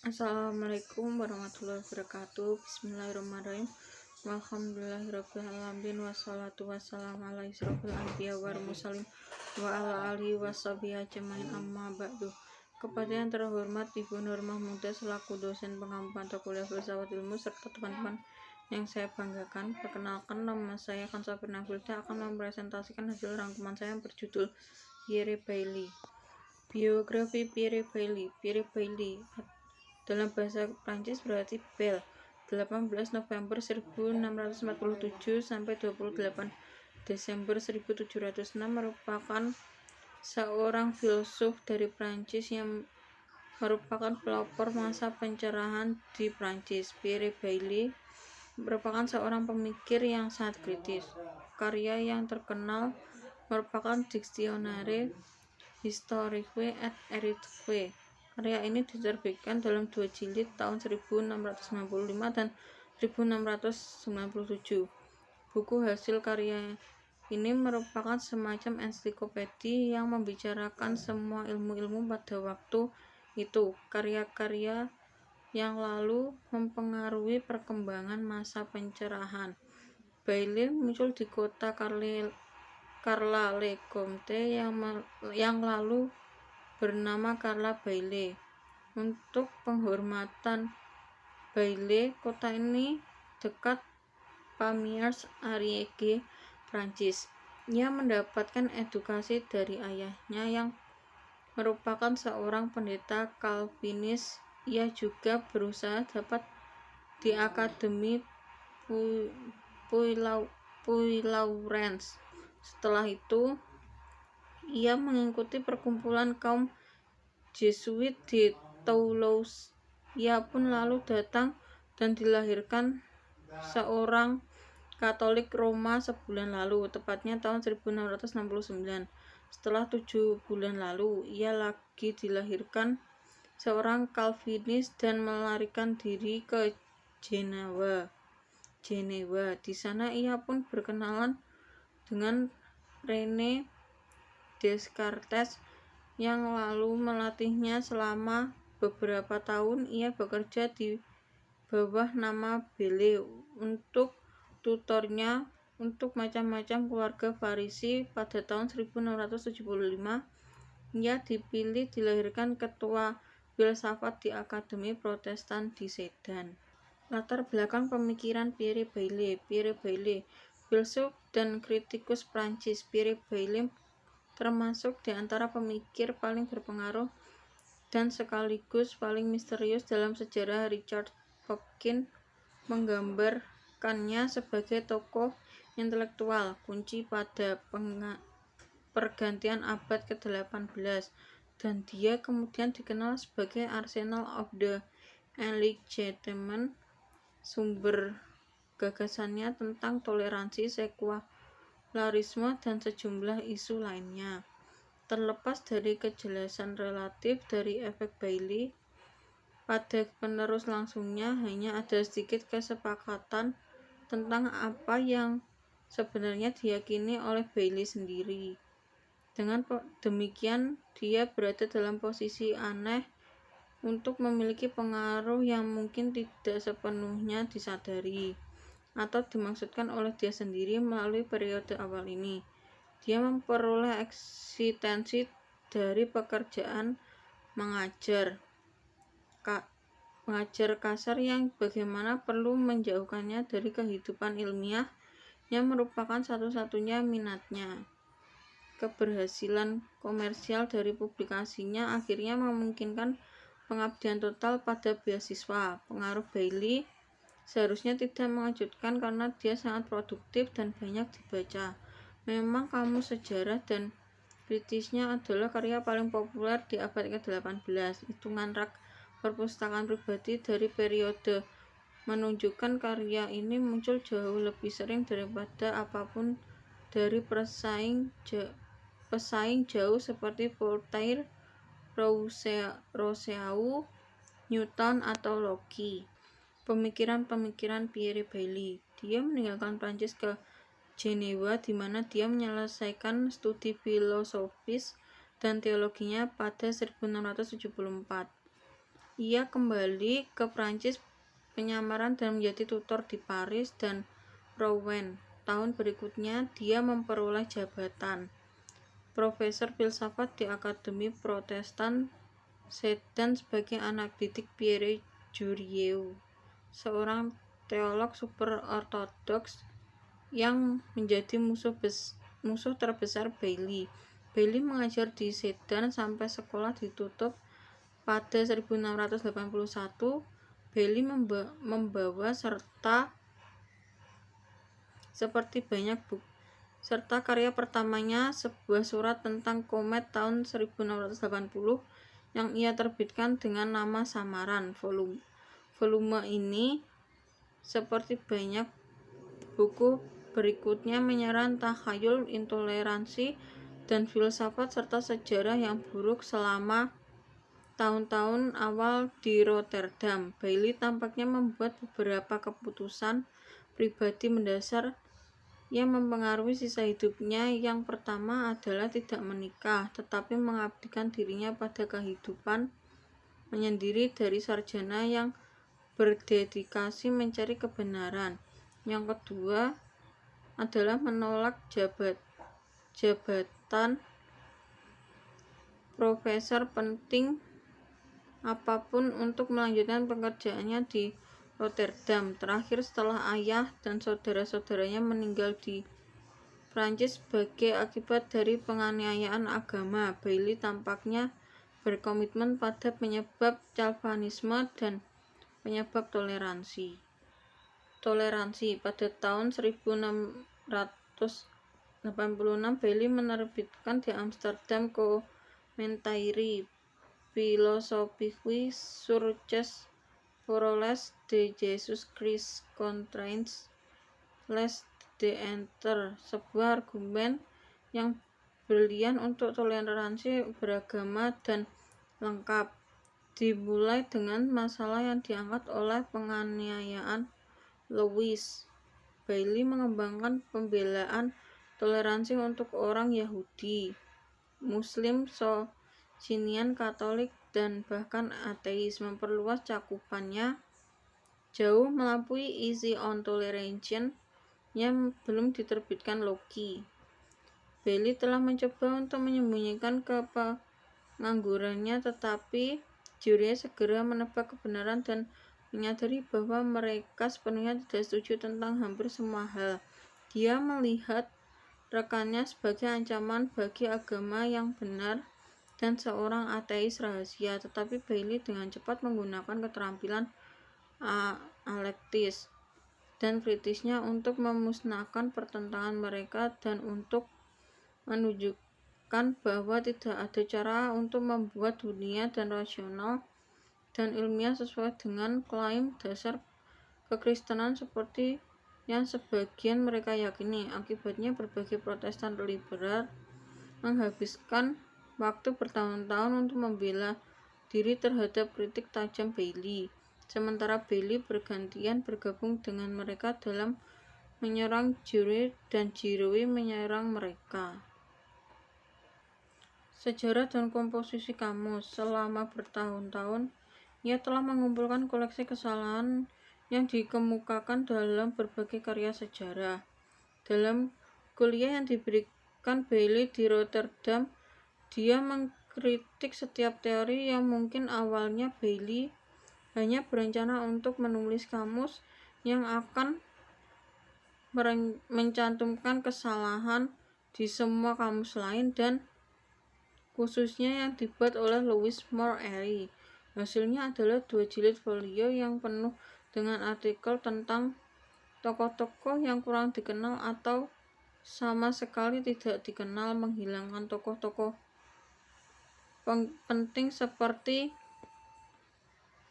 Assalamualaikum warahmatullahi wabarakatuh. Bismillahirrahmanirrahim. Walhamdulillahirrahmanirrahim. Wassalatu wassalamu ala isrofil anbiya wal mursalin wa ala alihi washabihi ajmain, amma ba'du. Kepada yang terhormat Ibu Nur Mahmuda selaku dosen pengampu mata kuliah filsafat ilmu serta teman-teman yang saya banggakan, perkenalkan nama saya Kansa Firnafilda akan mempresentasikan hasil rangkuman saya yang berjudul Pierre Bailly. Biografi Pierre Bailly. Pierre Bailly dalam bahasa Prancis berarti Bel. 18 November 1647 sampai 28 Desember 1706 merupakan seorang filsuf dari Prancis yang merupakan pelopor masa pencerahan di Prancis. Pierre Bailly merupakan seorang pemikir yang sangat kritis. Karya yang terkenal merupakan Dictionnaire historique et érithique. Karya ini diterbitkan dalam 2 jilid tahun 1695 dan 1697. Buku hasil karya ini merupakan semacam ensiklopedi yang membicarakan semua ilmu-ilmu pada waktu itu. Karya-karya yang lalu mempengaruhi perkembangan masa pencerahan. Bailly muncul di kota Carla-le-Comte yang lalu bernama Carla Bailey. Untuk penghormatan Bailey, kota ini dekat Pamiers, Ariège, Prancis. Ia mendapatkan edukasi dari ayahnya yang merupakan seorang pendeta Calvinis. Ia juga berusaha dapat di Akademi Puy-Laurens. Setelah itu, ia mengikuti perkumpulan kaum Jesuit di Toulouse. Ia pun lalu datang dan dilahirkan seorang Katolik Roma sebulan lalu, tepatnya tahun 1669. Setelah 7 bulan lalu, ia lagi dilahirkan seorang Calvinis dan melarikan diri ke Jenewa. Di sana ia pun berkenalan dengan René Descartes yang lalu melatihnya selama beberapa tahun. Ia bekerja di bawah nama Bailey untuk tutornya untuk macam-macam keluarga Farisi. Pada tahun 1675 ia dipilih dilahirkan ketua filsafat di Akademi Protestan di Sedan. Latar belakang pemikiran Pierre Bailly. Pierre Bailly, filsuf dan kritikus Prancis. Pierre Bailly termasuk di antara pemikir paling berpengaruh dan sekaligus paling misterius dalam sejarah. Richard Dawkins menggambarkannya sebagai tokoh intelektual kunci pada pergantian abad ke-18, dan dia kemudian dikenal sebagai Arsenal of the Enlightenment. Sumber gagasannya tentang toleransi, sekularisme, dan sejumlah isu lainnya. Terlepas dari kejelasan relatif dari efek Bailey pada penerus langsungnya, hanya ada sedikit kesepakatan tentang apa yang sebenarnya diyakini oleh Bailey sendiri. Dengan demikian, dia berada dalam posisi aneh untuk memiliki pengaruh yang mungkin tidak sepenuhnya disadari atau dimaksudkan oleh dia sendiri. Melalui periode awal ini, dia memperoleh eksistensi dari pekerjaan mengajar kasar yang bagaimana perlu menjauhkannya dari kehidupan ilmiah yang merupakan satu-satunya minatnya. Keberhasilan komersial dari publikasinya akhirnya memungkinkan pengabdian total pada beasiswa. Pengaruh Bailey seharusnya tidak mengejutkan karena dia sangat produktif dan banyak dibaca. Memang Kamus Sejarah dan Kritisnya adalah karya paling populer di abad ke-18. Hitungan rak perpustakaan pribadi dari periode menunjukkan karya ini muncul jauh lebih sering daripada apapun dari pesaing jauh seperti Voltaire, Rousseau, Newton, atau Locke. Pemikiran Pierre Bailly. Dia meninggalkan Prancis ke Jenewa, di mana dia menyelesaikan studi filosofis dan teologinya pada 1674. Ia kembali ke Prancis penyamaran dan menjadi tutor di Paris dan Rouen. Tahun berikutnya dia memperoleh jabatan profesor filsafat di Akademi Protestan Sedan sebagai anak didik Pierre Jurieu, seorang teolog super ortodoks yang menjadi musuh terbesar Bailly. Bailly mengajar di Sedan sampai sekolah ditutup pada 1681. Bailly membawa seperti banyak buku serta karya pertamanya, sebuah surat tentang komet tahun 1680 yang ia terbitkan dengan nama samaran. Volume ini, seperti banyak buku berikutnya, menyerang takhayul, intoleransi, dan filsafat serta sejarah yang buruk selama tahun-tahun awal di Rotterdam. Bailly tampaknya membuat beberapa keputusan pribadi mendasar yang mempengaruhi sisa hidupnya. Yang pertama adalah tidak menikah, tetapi mengabdikan dirinya pada kehidupan menyendiri dari sarjana yang berdedikasi mencari kebenaran. Yang kedua adalah menolak jabatan profesor penting apapun untuk melanjutkan pekerjaannya di Rotterdam. Terakhir, setelah ayah dan saudara-saudaranya meninggal di Prancis sebagai akibat dari penganiayaan agama, Bailly tampaknya berkomitmen pada penyebab Calvinisme dan penyebab toleransi. Pada tahun 1686, Bailly menerbitkan di Amsterdam Commentaire philosophique sur les paroles de Jesus Christ contre les d'entre, sebuah argumen yang brilian untuk toleransi beragama dan lengkap. Dimulai dengan masalah yang diangkat oleh penganiayaan Louis. Bailly mengembangkan pembelaan toleransi untuk orang Yahudi, Muslim, Socinian, Katolik, dan bahkan ateis. Memperluas cakupannya jauh melampaui Easy on Toleration yang belum diterbitkan Locke. Bailly telah mencoba untuk menyembunyikan kepenganggurannya, tetapi Jurieu segera menebak kebenaran dan menyadari bahwa mereka sepenuhnya tidak setuju tentang hampir semua hal. Dia melihat rekannya sebagai ancaman bagi agama yang benar dan seorang ateis rahasia, tetapi Bailly dengan cepat menggunakan keterampilan alektis dan kritisnya untuk memusnahkan pertentangan mereka dan untuk menunjukkan bahwa tidak ada cara untuk membuat dunia dan rasional dan ilmiah sesuai dengan klaim dasar kekristenan seperti yang sebagian mereka yakini. Akibatnya, berbagai Protestan liberal menghabiskan waktu bertahun-tahun untuk membela diri terhadap kritik tajam Bailly, sementara Bailly bergantian bergabung dengan mereka dalam menyerang Jurieu dan Jurieu menyerang mereka. Sejarah dan komposisi kamus. Selama bertahun-tahun, ia telah mengumpulkan koleksi kesalahan yang dikemukakan dalam berbagai karya sejarah. Dalam kuliah yang diberikan Bailly di Rotterdam, dia mengkritik setiap teori yang mungkin. Awalnya Bailly hanya berencana untuk menulis kamus yang akan mencantumkan kesalahan di semua kamus lain, dan khususnya yang dibuat oleh Louis Moore Airy. Hasilnya adalah 2 jilid folio yang penuh dengan artikel tentang tokoh-tokoh yang kurang dikenal atau sama sekali tidak dikenal, menghilangkan tokoh-tokoh penting seperti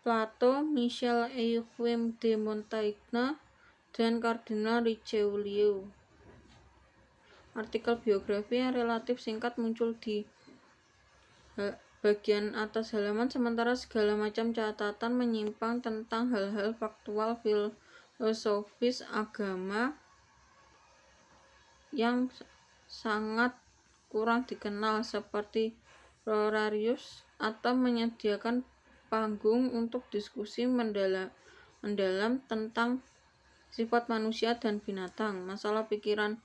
Plato, Michel Eyquem de Montaigne, dan Kardinal Richelieu. Artikel biografi yang relatif singkat muncul di bagian atas halaman, sementara segala macam catatan menyimpang tentang hal-hal faktual filosofis agama yang sangat kurang dikenal seperti Horarius, atau menyediakan panggung untuk diskusi mendalam tentang sifat manusia dan binatang, masalah pikiran,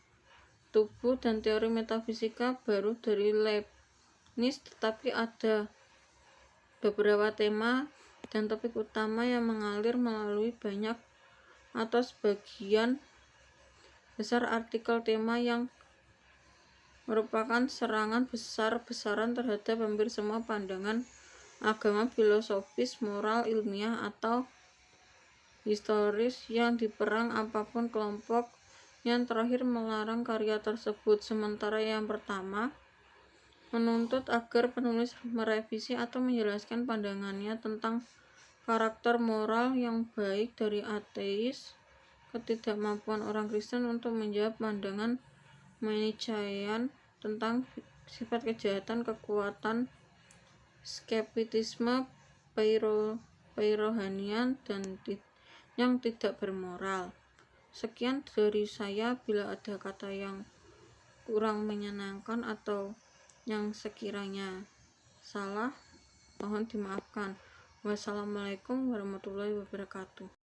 tubuh, dan teori metafisika baru dari Leibniz, tetapi ada beberapa tema dan topik utama yang mengalir melalui banyak atau sebagian besar artikel tema yang merupakan serangan besar-besaran terhadap hampir semua pandangan agama, filosofis, moral, ilmiah, atau historis yang diperang apapun kelompok yang terakhir melarang karya tersebut. Sementara yang pertama menuntut agar penulis merevisi atau menjelaskan pandangannya tentang karakter moral yang baik dari ateis, ketidakmampuan orang Kristen untuk menjawab pandangan Manichaean tentang sifat kejahatan, kekuatan, skeptisisme, perohanian, dan yang tidak bermoral. Sekian dari saya. Bila ada kata yang kurang menyenangkan atau yang sekiranya salah, mohon dimaafkan. Wassalamualaikum warahmatullahi wabarakatuh.